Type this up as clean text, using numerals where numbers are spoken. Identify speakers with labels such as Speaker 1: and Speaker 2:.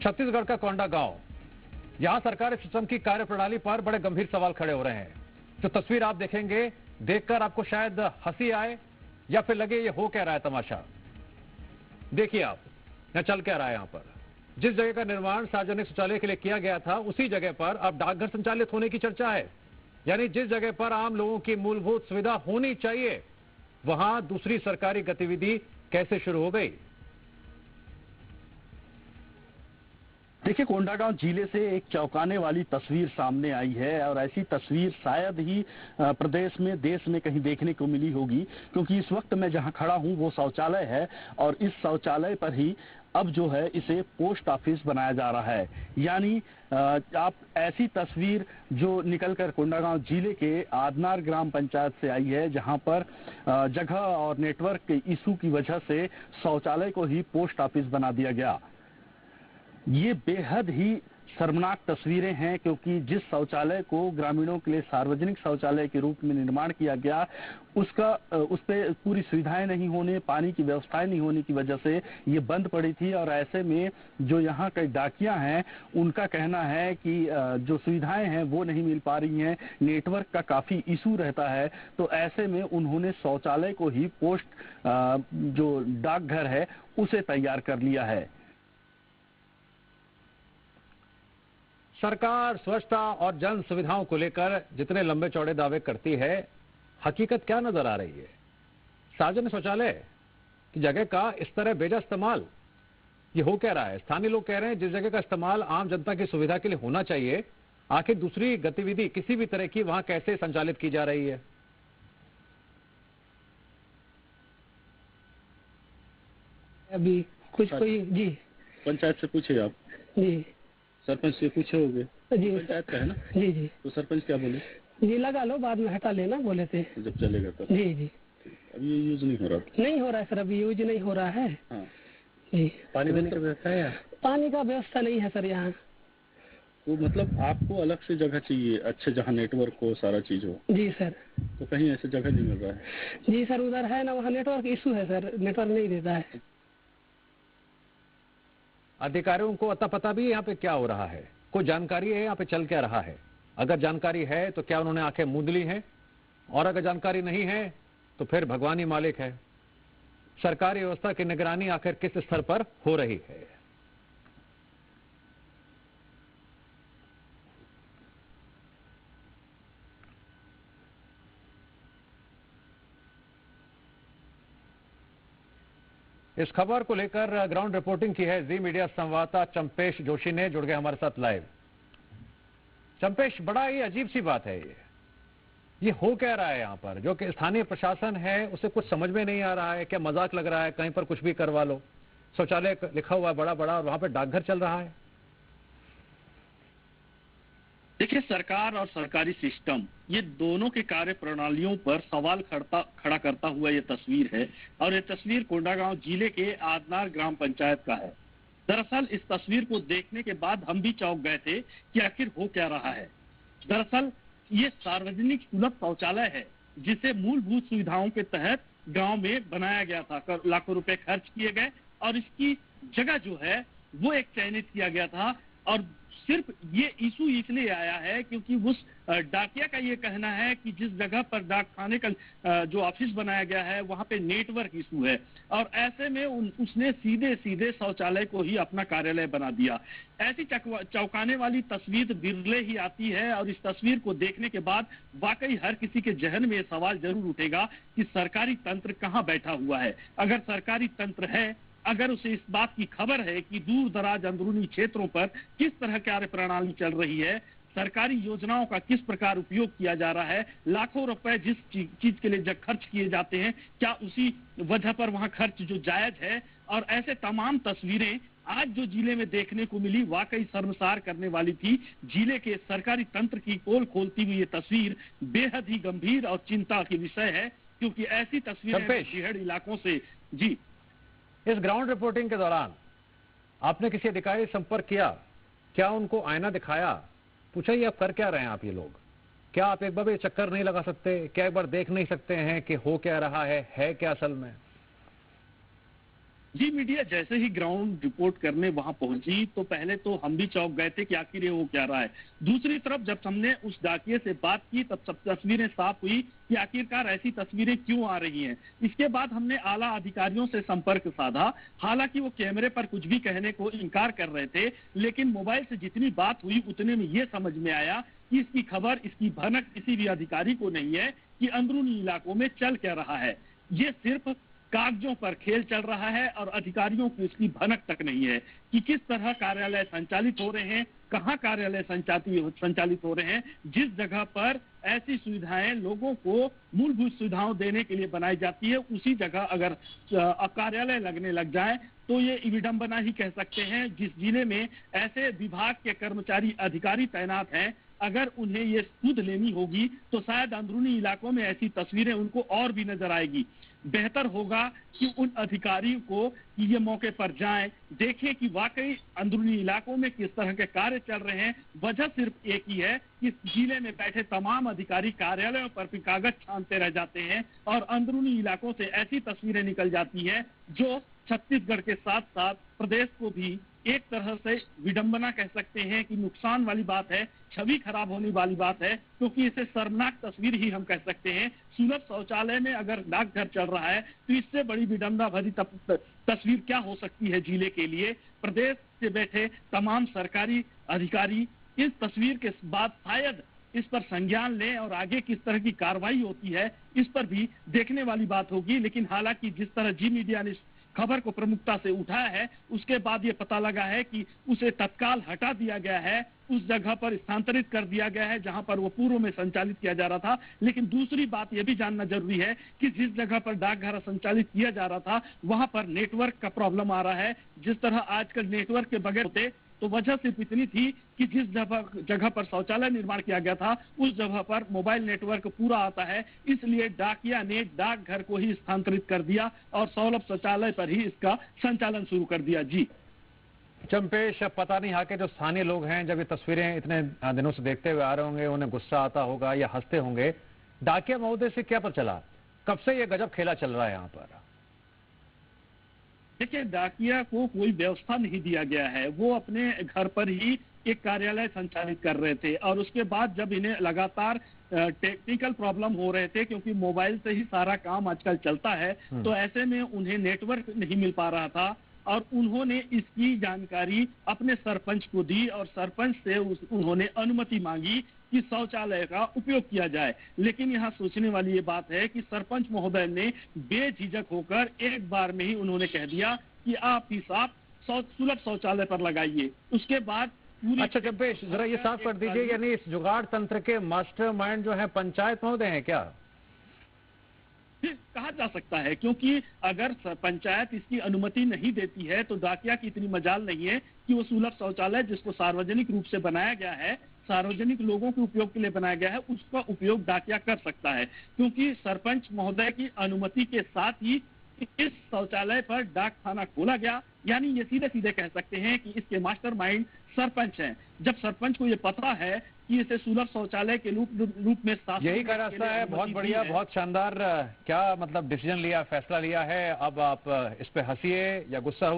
Speaker 1: छत्तीसगढ़ का कोंडा गांव, यहां सरकारी सिस्टम की कार्यप्रणाली पर बड़े गंभीर सवाल खड़े हो रहे हैं। जो तस्वीर आप देखेंगे, देखकर आपको शायद हंसी आए या फिर लगे ये हो क्या रहा है तमाशा। देखिए आप, यहां चल क्या रहा है। यहां पर जिस जगह का निर्माण सार्वजनिक शौचालय के लिए किया गया था, उसी जगह पर अब डाकघर संचालित होने की चर्चा है। यानी जिस जगह पर आम लोगों की मूलभूत सुविधा होनी चाहिए, वहां दूसरी सरकारी गतिविधि कैसे शुरू हो गई।
Speaker 2: देखिए, कोंडागांव जिले से एक चौंकाने वाली तस्वीर सामने आई है और ऐसी तस्वीर शायद ही प्रदेश में, देश में कहीं देखने को मिली होगी, क्योंकि इस वक्त मैं जहां खड़ा हूं वो शौचालय है और इस शौचालय पर ही अब जो है इसे पोस्ट ऑफिस बनाया जा रहा है। यानी आप ऐसी तस्वीर जो निकलकर कोंडागांव जिले के आदनार ग्राम पंचायत से आई है, जहां पर जगह और नेटवर्क के इशू की वजह से शौचालय को ही पोस्ट ऑफिस बना दिया गया। ये बेहद ही शर्मनाक तस्वीरें हैं, क्योंकि जिस शौचालय को ग्रामीणों के लिए सार्वजनिक शौचालय के रूप में निर्माण किया गया, उस पे पूरी सुविधाएं नहीं होने, पानी की व्यवस्थाएं नहीं होने की वजह से ये बंद पड़ी थी। और ऐसे में जो यहाँ कई डाकिया हैं, उनका कहना है कि जो सुविधाएं हैं वो नहीं मिल पा रही हैं, नेटवर्क का काफी इशू रहता है। तो ऐसे में उन्होंने शौचालय को ही पोस्ट जो डाकघर है उसे तैयार कर लिया है।
Speaker 1: सरकार स्वच्छता और जन सुविधाओं को लेकर जितने लंबे चौड़े दावे करती है, हकीकत क्या नजर आ रही है। सार्वजनिक शौचालय की जगह का इस तरह बेजा इस्तेमाल, ये हो क्या रहा है। स्थानीय लोग कह रहे हैं जिस जगह का इस्तेमाल आम जनता की सुविधा के लिए होना चाहिए, आखिर दूसरी गतिविधि किसी भी तरह की वहां कैसे संचालित की जा रही है।
Speaker 3: अभी कुछ कोई जी
Speaker 2: पंचायत से पूछे आप?
Speaker 3: जी
Speaker 2: सरपंच से पूछे होंगे?
Speaker 3: जी
Speaker 2: पंचायत का है ना?
Speaker 3: जी जी।
Speaker 2: तो सरपंच क्या बोले?
Speaker 3: जी लगा लो, बाद में हटा लेना बोले थे।
Speaker 2: जब चलेगा तब?
Speaker 3: जी जी।
Speaker 2: अभी ये यूज नहीं हो रहा?
Speaker 3: नहीं हो रहा है सर, अभी यूज नहीं हो रहा है।
Speaker 2: हाँ।
Speaker 3: जी।
Speaker 2: पानी देने की व्यवस्था है?
Speaker 3: पानी का व्यवस्था नहीं है सर यहाँ।
Speaker 2: तो मतलब आपको अलग से जगह चाहिए, अच्छे जहाँ नेटवर्क हो, सारा चीज हो?
Speaker 3: जी सर।
Speaker 2: तो कहीं ऐसी जगह नहीं मिल रहा है?
Speaker 3: जी सर, उधर है ना, वहाँ नेटवर्क इशू है सर, नेटवर्क नहीं देता है।
Speaker 1: अधिकारियों को अता पता भी यहाँ पे क्या हो रहा है, कोई जानकारी है यहाँ पे चल क्या रहा है। अगर जानकारी है तो क्या उन्होंने आंखें मूंद ली हैं, और अगर जानकारी नहीं है तो फिर भगवान ही मालिक है। सरकारी व्यवस्था की निगरानी आखिर किस स्तर पर हो रही है। इस खबर को लेकर ग्राउंड रिपोर्टिंग की है जी मीडिया संवाददाता चंपेश जोशी ने, जुड़ गए हमारे साथ लाइव। चंपेश, बड़ा ही अजीब सी बात है ये हो क्या रहा है यहाँ पर। जो कि स्थानीय प्रशासन है उसे कुछ समझ में नहीं आ रहा है, क्या मजाक लग रहा है, कहीं पर कुछ भी करवा लो। शौचालय लिखा हुआ है बड़ा बड़ा और वहां पर डाकघर चल रहा है।
Speaker 2: देखिए, सरकार और सरकारी सिस्टम, ये दोनों के कार्य प्रणालियों पर सवाल खड़ा करता हुआ ये तस्वीर है। और ये तस्वीर कोंडागांव जिले के आदनार ग्राम पंचायत का है। दरअसल इस तस्वीर को देखने के बाद हम भी चौंक गए थे कि आखिर हो क्या रहा है। दरअसल ये सार्वजनिक सुलभ शौचालय है, जिसे मूलभूत सुविधाओं के तहत गांव में बनाया गया था। लाखों रुपए खर्च किए गए और इसकी जगह जो है वो एक चयनित किया गया था। और सिर्फ ये इशू इसलिए आया है क्योंकि उस डाकिया का ये कहना है कि जिस जगह पर डाक खाने का जो ऑफिस बनाया गया है वहां पे नेटवर्क इशू है। और ऐसे में उसने सीधे सीधे शौचालय को ही अपना कार्यालय बना दिया। ऐसी चौंकाने वाली तस्वीर बिरले ही आती है। और इस तस्वीर को देखने के बाद वाकई हर किसी के जहन में ये सवाल जरूर उठेगा कि सरकारी तंत्र कहाँ बैठा हुआ है। अगर सरकारी तंत्र है, अगर उसे इस बात की खबर है कि दूर दराज अंदरूनी क्षेत्रों पर किस तरह कार्य प्रणाली चल रही है, सरकारी योजनाओं का किस प्रकार उपयोग किया जा रहा है, लाखों रुपए जिस चीज के लिए जब खर्च किए जाते हैं, क्या उसी वजह पर वहां खर्च जो जायज है। और ऐसे तमाम तस्वीरें आज जो जिले में देखने को मिली वाकई शर्मसार करने वाली थी। जिले के सरकारी तंत्र की पोल खोलती हुई ये तस्वीर बेहद ही गंभीर और चिंता की विषय है, क्योंकि ऐसी तस्वीरें बिहड़ इलाकों से। जी,
Speaker 1: इस ग्राउंड रिपोर्टिंग के दौरान आपने किसी अधिकारी से संपर्क किया, क्या उनको आईना दिखाया, पूछा ये आप कर क्या रहे हैं आप ये लोग, क्या आप एक बार भी चक्कर नहीं लगा सकते, क्या एक बार देख नहीं सकते हैं कि हो क्या रहा है क्या असल में।
Speaker 2: जी मीडिया जैसे ही ग्राउंड रिपोर्ट करने वहां पहुंची तो पहले तो हम भी चौंक गए थे कि आखिर ये हो क्या रहा है। दूसरी तरफ जब हमने उस डाकिये से बात की तब सब तस्वीरें साफ हुई कि आखिरकार ऐसी तस्वीरें क्यों आ रही हैं। इसके बाद हमने आला अधिकारियों से संपर्क साधा। हालांकि वो कैमरे पर कुछ भी कहने को इनकार कर रहे थे, लेकिन मोबाइल से जितनी बात हुई उतने में ये समझ में आया कि इसकी खबर, इसकी भनक किसी भी अधिकारी को नहीं है कि अंदरूनी इलाकों में चल क्या रहा है। ये सिर्फ कागजों पर खेल चल रहा है और अधिकारियों की इसकी भनक तक नहीं है कि किस तरह कार्यालय संचालित हो रहे हैं, कहां कार्यालय संचालित हो रहे हैं। जिस जगह पर ऐसी सुविधाएं लोगों को मूलभूत सुविधाओं देने के लिए बनाई जाती है, उसी जगह अगर कार्यालय लगने लग जाए तो ये विडंबना ही कह सकते हैं। जिस जिले में ऐसे विभाग के कर्मचारी अधिकारी तैनात हैं, अगर उन्हें ये सुध लेनी होगी तो शायद अंदरूनी इलाकों में ऐसी तस्वीरें उनको और भी नजर आएगी। बेहतर होगा कि उन अधिकारियों को कि ये मौके पर जाएं, देखें कि वाकई अंदरूनी इलाकों में किस तरह के कार्य चल रहे हैं। वजह सिर्फ एक ही है कि जिले में बैठे तमाम अधिकारी कार्यालयों पर भी कागज छानते रह जाते हैं और अंदरूनी इलाकों से ऐसी तस्वीरें निकल जाती हैं जो छत्तीसगढ़ के साथ साथ प्रदेश को भी एक तरह से विडंबना कह सकते हैं कि नुकसान वाली बात है, छवि खराब होने वाली बात है, क्योंकि इसे शर्मनाक तस्वीर ही हम कह सकते हैं। सुलभ शौचालय में अगर डाकघर चल रहा है तो इससे बड़ी विडंबना भरी तस्वीर क्या हो सकती है जिले के लिए। प्रदेश से बैठे तमाम सरकारी अधिकारी इस तस्वीर के बाद शायद इस पर संज्ञान लें और आगे किस तरह की कार्रवाई होती है इस पर भी देखने वाली बात होगी। लेकिन हालांकि जिस तरह जी मीडिया ने खबर को प्रमुखता से उठाया है, उसके बाद ये पता लगा है कि उसे तत्काल हटा दिया गया है, उस जगह पर स्थानांतरित कर दिया गया है जहां पर वो पूर्व में संचालित किया जा रहा था। लेकिन दूसरी बात यह भी जानना जरूरी है कि जिस जगह पर डाकघर संचालित किया जा रहा था वहां पर नेटवर्क का प्रॉब्लम आ रहा है। जिस तरह आजकल नेटवर्क के बगैर होते तो वजह सिर्फ इतनी थी कि जिस जगह पर शौचालय निर्माण किया गया था उस जगह पर मोबाइल नेटवर्क पूरा आता है, इसलिए डाकिया ने डाकघर को ही स्थानांतरित कर दिया और सुलभ शौचालय पर ही इसका संचालन शुरू कर दिया। जी
Speaker 1: चंपेश, पता नहीं यहाँ के जो स्थानीय लोग हैं जब ये तस्वीरें इतने दिनों से देखते हुए आ रहे होंगे, उन्हें गुस्सा आता होगा या हंसते होंगे। डाकिया महोदय से क्या पता चला, कब से ये गजब खेला चल रहा है यहाँ पर?
Speaker 2: देखिए, डाकिया को कोई व्यवस्था नहीं दिया गया है, वो अपने घर पर ही एक कार्यालय संचालित कर रहे थे और उसके बाद जब इन्हें लगातार टेक्निकल प्रॉब्लम हो रहे थे, क्योंकि मोबाइल से ही सारा काम आजकल चलता है, तो ऐसे में उन्हें नेटवर्क नहीं मिल पा रहा था और उन्होंने इसकी जानकारी अपने सरपंच को दी और सरपंच से उन्होंने अनुमति मांगी कि शौचालय का उपयोग किया जाए। लेकिन यहाँ सोचने वाली ये बात है कि सरपंच महोदय ने बेझिझक होकर एक बार में ही उन्होंने कह दिया कि आप ही साफ सुलभ शौचालय पर लगाइए। उसके बाद
Speaker 1: अच्छा चंपेश, जरा ये साफ कर दीजिए, यानी इस जुगाड़ तंत्र के मास्टरमाइंड जो है पंचायत महोदय हैं क्या?
Speaker 2: कहा जा सकता है, क्योंकि अगर पंचायत इसकी अनुमति नहीं देती है तो डाकिया की इतनी मजाल नहीं है कि वो सुलभ शौचालय जिसको सार्वजनिक रूप से बनाया गया है, सार्वजनिक लोगों के उपयोग के लिए बनाया गया है, उसका उपयोग डाकिया कर सकता है। क्योंकि सरपंच महोदय की अनुमति के साथ ही इस शौचालय पर डाक खाना खोला गया, यानी ये सीधे सीधे कह सकते हैं कि इसके मास्टरमाइंड सरपंच हैं। जब सरपंच को ये पता है कि इसे सुलभ शौचालय के रूप में साफ,
Speaker 1: यही का रास्ता है। बहुत बढ़िया, बहुत शानदार। क्या मतलब डिसीजन लिया, फैसला लिया है, अब आप इस पे हंसिए या गुस्सा